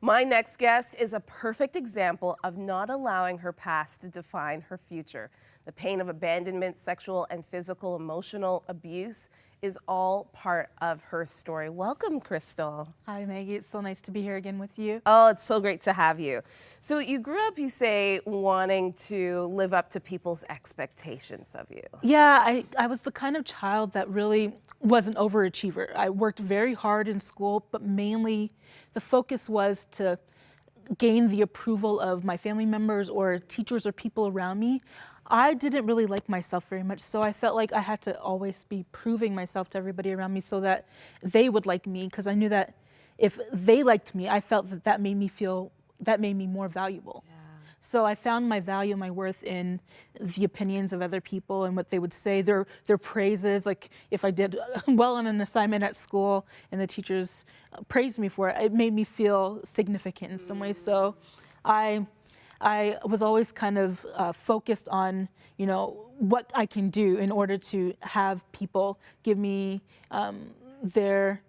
My next guest is a perfect example of not allowing her past to define her future. The pain of abandonment, sexual and physical, emotional abuse is all part of her story. Welcome, Krystle. Hi, Maggie. It's so nice to be here again with you. Oh, it's so great to have you. So you grew up, you say, wanting to live up to people's expectations of you. Yeah, I was the kind of child that really was an overachiever. I worked very hard in school, but mainly the focus was to gain the approval of my family members or teachers or people around me. I didn't really like myself very much, so I felt like I had to always be proving myself to everybody around me so that they would like me, because I knew that if they liked me, I felt that that made me more valuable. Yeah. So I found my value, my worth in the opinions of other people and what they would say, their praises. Like if I did well on an assignment at school and the teachers praised me for it, it made me feel significant in some way. So I was always kind of focused on, you know, what I can do in order to have people give me their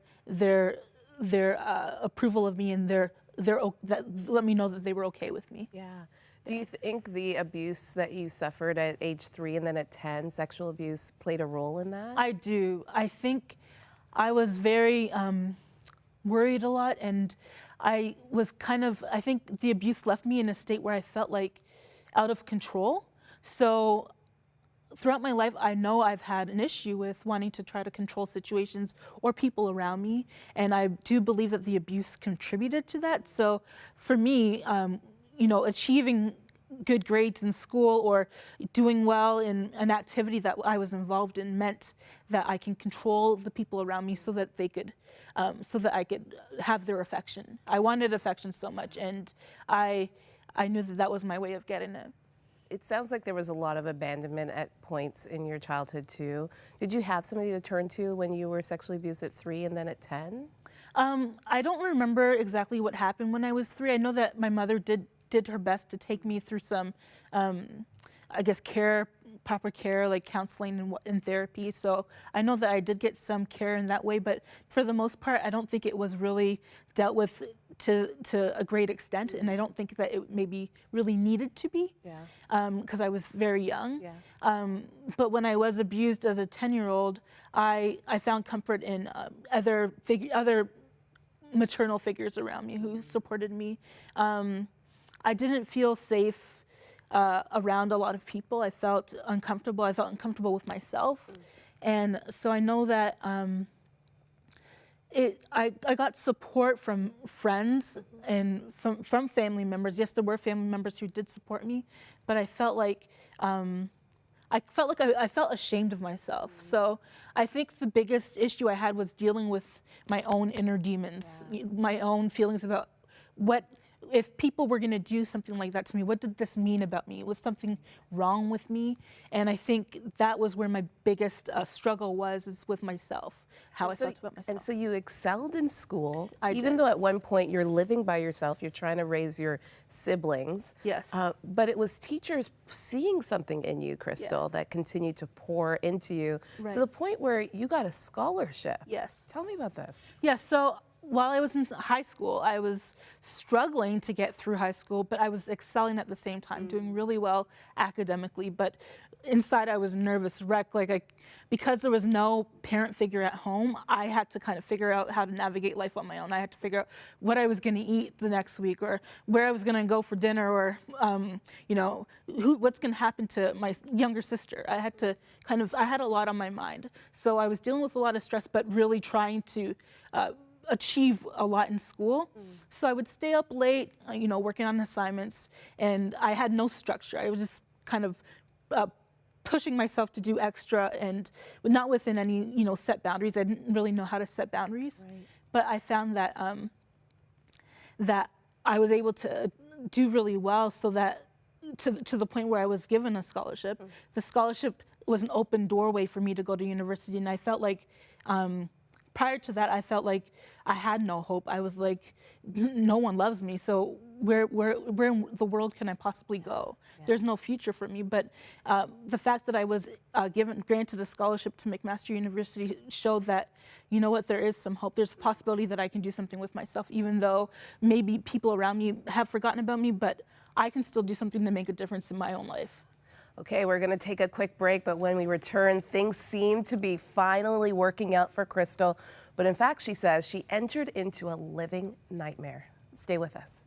approval of me and that let me know that they were okay with me. Yeah. Do you think the abuse that you suffered at age 3 and then at 10, sexual abuse, played a role in that? I do. I think I was very worried a lot, and I think the abuse left me in a state where I felt like out of control. So throughout my life, I know I've had an issue with wanting to try to control situations or people around me, and I do believe that the abuse contributed to that. So for me, you know, achieving good grades in school or doing well in an activity that I was involved in meant that I can control the people around me so that they could, so that I could have their affection. I wanted affection so much, and I knew that that was my way of getting it. It sounds like there was a lot of abandonment at points in your childhood too. Did you have somebody to turn to when you were sexually abused at 3 and then at 10? I don't remember exactly what happened when I was 3. I know that my mother did her best to take me through some, I guess, proper care, like counseling and therapy. So I know that I did get some care in that way, but for the most part, I don't think it was really dealt with to a great extent, and I don't think that it maybe really needed to be, because I was very young. Yeah. But when I was abused as a 10-year-old, I found comfort in other maternal figures around me who supported me. I didn't feel safe around a lot of people. I felt uncomfortable. I felt uncomfortable with myself. And so I know that I got support from friends and from family members. Yes, there were family members who did support me, but I felt like I felt ashamed of myself. So I think the biggest issue I had was dealing with my own inner demons, my own feelings about if people were going to do something like that to me, what did this mean about me? Was something wrong with me? And I think that was where my biggest struggle is with myself, how I felt about myself. And so you excelled in school, I even did. though at one point you're living by yourself, you're trying to raise your siblings. Yes. But it was teachers seeing something in you, Krystle, that continued to pour into you to the point where you got a scholarship. Yes. Tell me about this. Yeah, so while I was in high school, I was struggling to get through high school, but I was excelling at the same time, doing really well academically. But inside, I was a nervous wreck. Because there was no parent figure at home, I had to kind of figure out how to navigate life on my own. I had to figure out what I was going to eat the next week, or where I was going to go for dinner, or you know, what's going to happen to my younger sister. I had a lot on my mind, so I was dealing with a lot of stress, but really trying to achieve a lot in school. So I would stay up late, you know, working on assignments, and I had no structure. I was just kind of pushing myself to do extra, and not within any, you know, set boundaries. I didn't really know how to set boundaries, but I found that that I was able to do really well, so that to the point where I was given a scholarship. The scholarship was an open doorway for me to go to university, and I felt like prior to that, I felt like I had no hope. I was like, no one loves me, so where in the world can I possibly go? There's no future for me. But the fact that I was granted a scholarship to McMaster University showed that, you know what, there is some hope. There's a possibility that I can do something with myself, even though maybe people around me have forgotten about me, but I can still do something to make a difference in my own life. Okay, we're going to take a quick break, but when we return, things seem to be finally working out for Krystle. But in fact, she says she entered into a living nightmare. Stay with us.